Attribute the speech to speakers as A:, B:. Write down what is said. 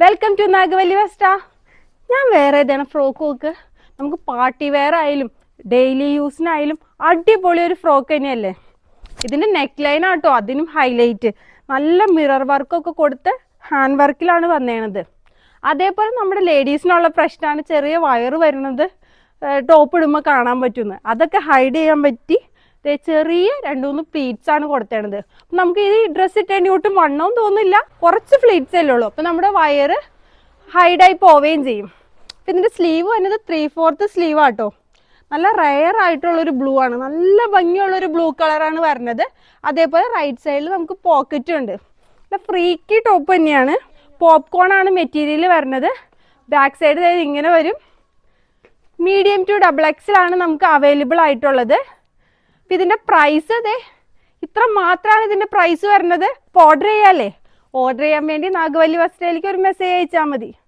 A: Welcome to Nagavalli Vesta. ഞാൻ വേറെ ഏതാണ് ഫ്രോക്ക് നോക്ക്. നമുക്ക് പാർട്ടി വെയർ ആയാലും ഡെയിലി യൂസിനായാലും അടിപൊളി ഒരു ഫ്രോക്ക് തന്നെയല്ലേ. ഇതിൻ്റെ നെക്ക് ലൈൻ ആട്ടോ അതിനും ഹൈലൈറ്റ്. നല്ല മിറർ വർക്കൊക്കെ കൊടുത്ത് ഹാൻഡ് വർക്കിലാണ് വന്നേണത്. അതേപോലെ നമ്മുടെ ലേഡീസിനുള്ള പ്രശ്നമാണ് ചെറിയ വയറ് വരുന്നത് ടോപ്പ് ഇടുമ്പോൾ കാണാൻ പറ്റുന്നത്. അതൊക്കെ ഹൈഡ് ചെയ്യാൻ പറ്റി ചെറിയ 2-3 പ്ലീറ്റ്സ് ആണ് കൊടുത്തേണത്. നമുക്ക് ഈ ഡ്രസ്സ് ഇട്ടേണ്ടി ഒട്ടും വണ്ണവും തോന്നില്ല, കുറച്ച് പ്ലീറ്റ്സ് അല്ലേ ഉള്ളൂ. അപ്പം നമ്മുടെ വയറ് ഹൈഡായി പോവുകയും ചെയ്യും. അപ്പം ഇതിൻ്റെ സ്ലീവ് വന്നത് 3/4 സ്ലീവ് ആട്ടോ. നല്ല റെയർ ആയിട്ടുള്ളൊരു ബ്ലൂ ആണ്, നല്ല ഭംഗിയുള്ളൊരു ബ്ലൂ കളറാണ് വരുന്നത്. അതേപോലെ റൈറ്റ് സൈഡിൽ നമുക്ക് പോക്കറ്റും ഉണ്ട്. നല്ല ഫ്രീക്കി ടോപ്പ് തന്നെയാണ്. പോപ്കോൺ ആണ് മെറ്റീരിയൽ വരുന്നത്. ബാക്ക് സൈഡ് ഇങ്ങനെ വരും. മീഡിയം ടു XXL ആണ് നമുക്ക് അവൈലബിൾ ആയിട്ടുള്ളത്. അപ്പം ഇതിൻ്റെ പ്രൈസ് ഇത്ര മാത്രമാണ് ഇതിൻ്റെ പ്രൈസ് വരുന്നത്. അപ്പോൾ ഓർഡർ ചെയ്യാമല്ലേ? ഓർഡർ ചെയ്യാൻ വേണ്ടി നാഗവല്ലി വെസ്റ്റയിലേക്ക് ഒരു മെസ്സേജ് അയച്ചാൽ മതി.